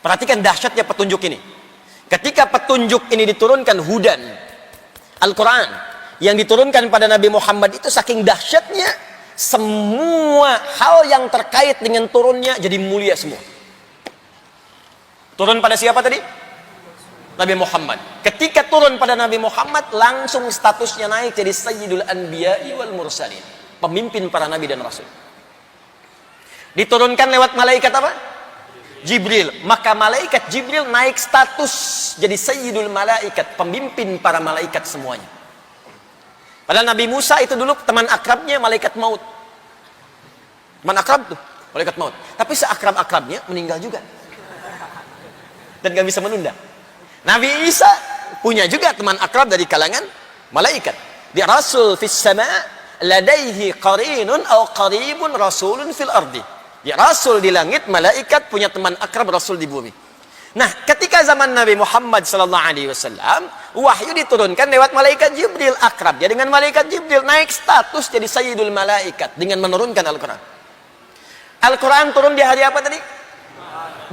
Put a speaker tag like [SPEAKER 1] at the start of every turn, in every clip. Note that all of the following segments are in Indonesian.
[SPEAKER 1] Perhatikan dahsyatnya petunjuk ini. Ketika petunjuk ini diturunkan, hudan, Al-Quran yang diturunkan pada Nabi Muhammad itu saking dahsyatnya, semua hal yang terkait dengan turunnya jadi mulia semua. Turun pada siapa tadi? Nabi Muhammad. Ketika turun pada Nabi Muhammad, langsung statusnya naik jadi Sayyidul Anbiya'i wal Mursalin, pemimpin para nabi dan rasul. Diturunkan lewat malaikat apa? Jibril. Maka malaikat Jibril naik status jadi Sayyidul Malaikat, pemimpin para malaikat semuanya. Padahal Nabi Musa itu dulu teman akrabnya malaikat maut. Teman akrab tuh, malaikat maut. Tapi seakrab-akrabnya meninggal juga. Dan gak bisa menunda. Nabi Isa punya juga teman akrab dari kalangan malaikat. Di rasul fis sama ladaihi qarinun aw qaribun rasulun fil ardi. Ya, rasul di langit, malaikat punya teman akrab rasul di bumi. Nah, ketika zaman Nabi Muhammad sallallahu alaihi wasallam, wahyu diturunkan lewat malaikat Jibril, akrab dia dengan malaikat Jibril, naik status jadi Sayyidul Malaikat dengan menurunkan Al-Qur'an. Al-Qur'an turun di hari apa tadi?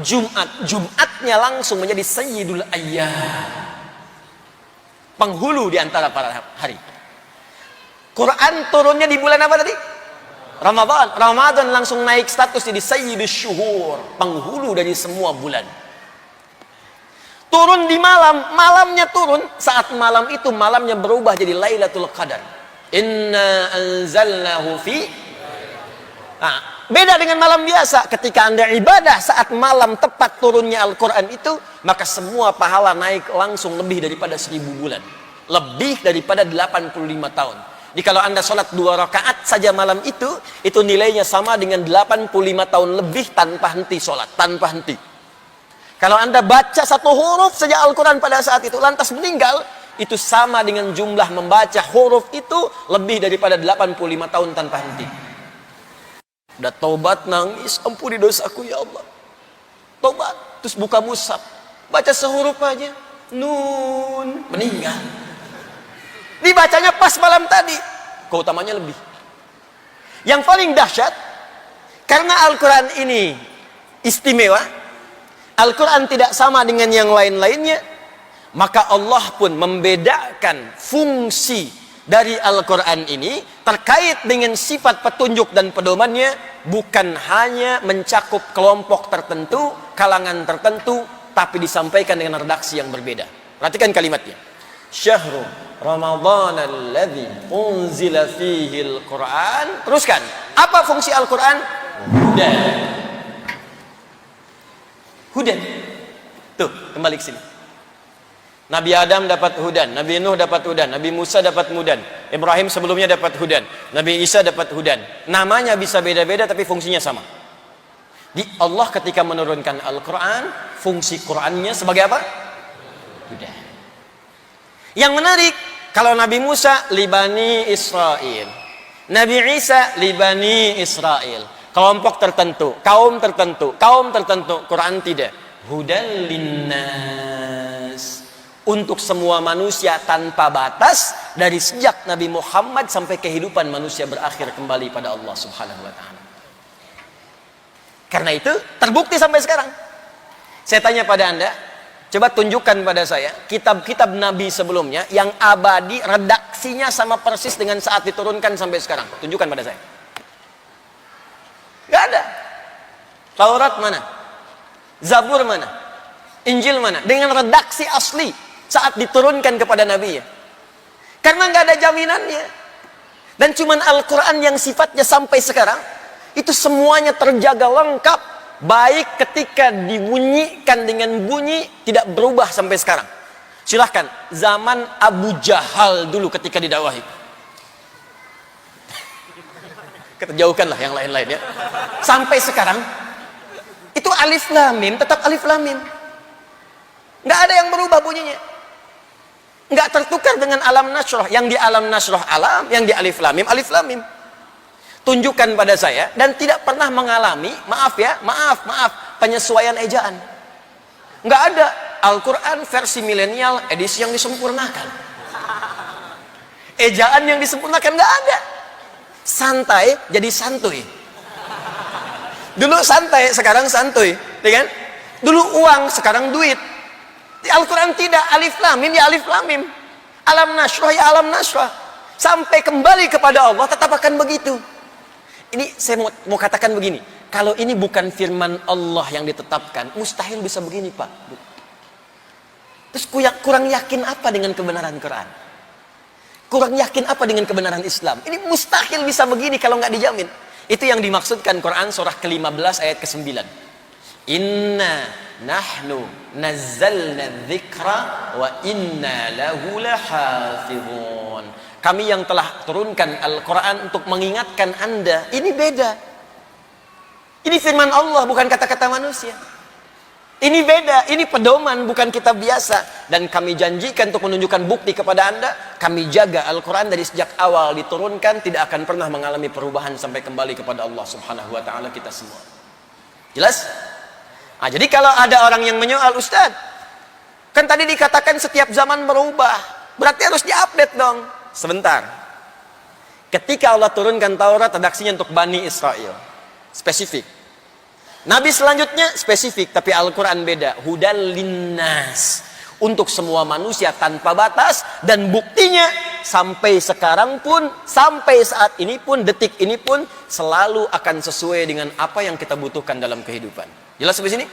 [SPEAKER 1] Jumat. Jumatnya langsung menjadi Sayyidul Ayyam, penghulu di antara para hari. Quran turunnya di bulan apa tadi? Ramadan. Ramadan langsung naik status jadi Sayyidus Syuhur, penghulu dari semua bulan. Turun di malam, malamnya turun, saat malam itu malamnya berubah jadi Lailatul Qadar. Inna anzalnahu fi. Nah, beda dengan malam biasa. Ketika Anda ibadah saat malam tepat turunnya Al-Quran itu, maka semua pahala naik langsung lebih daripada 1000 bulan. Lebih daripada 85 tahun. Jadi kalau Anda sholat 2 rakaat saja malam itu nilainya sama dengan 85 tahun lebih tanpa henti sholat, tanpa henti. Kalau Anda baca 1 huruf saja Al-Quran pada saat itu, lantas meninggal, itu sama dengan jumlah membaca huruf itu lebih daripada 85 tahun tanpa henti. Udah taubat, nangis, ampuni dosaku ya Allah. Taubat, terus buka mushaf, baca sehuruf aja, nun, meninggal. Dibacanya pas malam tadi, keutamanya lebih. Yang paling dahsyat, karena Al-Quran ini istimewa, Al-Quran tidak sama dengan yang lain-lainnya, maka Allah pun membedakan fungsi dari Al-Quran ini terkait dengan sifat petunjuk dan pedomannya, bukan hanya mencakup kelompok tertentu, kalangan tertentu, tapi disampaikan dengan redaksi yang berbeda. Perhatikan kalimatnya. Syahrul Ramadhan alladzi unzila fihi al-Quran. Teruskan. Apa fungsi Al-Quran? Hudan. Hudan. Tuh, kembali ke sini. Nabi Adam dapat hudan, Nabi Nuh dapat hudan, Nabi Musa dapat hudan, Ibrahim sebelumnya dapat hudan, Nabi Isa dapat hudan. Namanya bisa beda-beda tapi fungsinya sama. Di Allah ketika menurunkan Al-Quran, fungsi Qurannya sebagai apa? Hudan. Yang menarik, kalau Nabi Musa libani Israel, Nabi Isa libani Israel, kelompok tertentu, kaum tertentu, Quran tidak. Hudan linnas, untuk semua manusia tanpa batas, dari sejak Nabi Muhammad sampai kehidupan manusia berakhir kembali pada Allah Subhanahu wa taala. Karena itu terbukti sampai sekarang. Saya tanya pada Anda, coba tunjukkan pada saya kitab-kitab Nabi sebelumnya yang abadi, redaksinya sama persis dengan saat diturunkan sampai sekarang. Tunjukkan pada saya. Gak ada. Taurat mana? Zabur mana? Injil mana? Dengan redaksi asli saat diturunkan kepada Nabi ya. Karena gak ada jaminannya. Dan cuman Al-Quran yang sifatnya sampai sekarang itu semuanya terjaga lengkap. Baik ketika dibunyikan dengan bunyi tidak berubah sampai sekarang. Silahkan zaman Abu Jahal dulu ketika didakwahi. Keterjauhkanlah yang lain-lain ya. Sampai sekarang itu alif lam mim tetap alif lam mim. Nggak ada yang berubah bunyinya. Nggak tertukar dengan alam nasroh. Yang di alam nasroh alam, yang di alif lam mim. Tunjukkan pada saya dan tidak pernah mengalami, maaf, penyesuaian ejaan. Nggak ada. Al-Quran versi milenial, edisi yang disempurnakan. Ejaan yang disempurnakan nggak ada. Santai jadi santuy. Dulu santai, sekarang santuy, ya kan? Dulu uang, sekarang duit. Di Al-Quran tidak, alif lam mim ya alif lam mim. Alam nashrah ya alam nashrah. Sampai kembali kepada Allah tetap akan begitu. Ini saya mau katakan begini. Kalau ini bukan firman Allah yang ditetapkan, mustahil bisa begini, Pak. Terus kurang yakin apa dengan kebenaran Quran? Kurang yakin apa dengan kebenaran Islam? Ini mustahil bisa begini kalau nggak dijamin. Itu yang dimaksudkan Quran surah ke-15 ayat ke-9. Inna nahnu nazzalna dzikra wa inna lahu lahafizun. Kami yang telah turunkan Al-Quran untuk mengingatkan Anda. Ini beda. Ini firman Allah, bukan kata-kata manusia. Ini beda, ini pedoman, bukan kitab biasa. Dan kami janjikan untuk menunjukkan bukti kepada Anda. Kami jaga Al-Quran dari sejak awal diturunkan, tidak akan pernah mengalami perubahan sampai kembali kepada Allah subhanahu wa ta'ala kita semua. Jelas? Nah, jadi kalau ada orang yang menyoal, Ustaz, kan tadi dikatakan setiap zaman berubah. Berarti harus diupdate dong. Sebentar. Ketika Allah turunkan Taurat, redaksinya untuk Bani Israel. Spesifik. Nabi selanjutnya spesifik, tapi Al-Quran beda. Hudal linnas, untuk semua manusia tanpa batas. Dan buktinya sampai sekarang pun, sampai saat ini pun, detik ini pun selalu akan sesuai dengan apa yang kita butuhkan dalam kehidupan. Jelas sampai sini?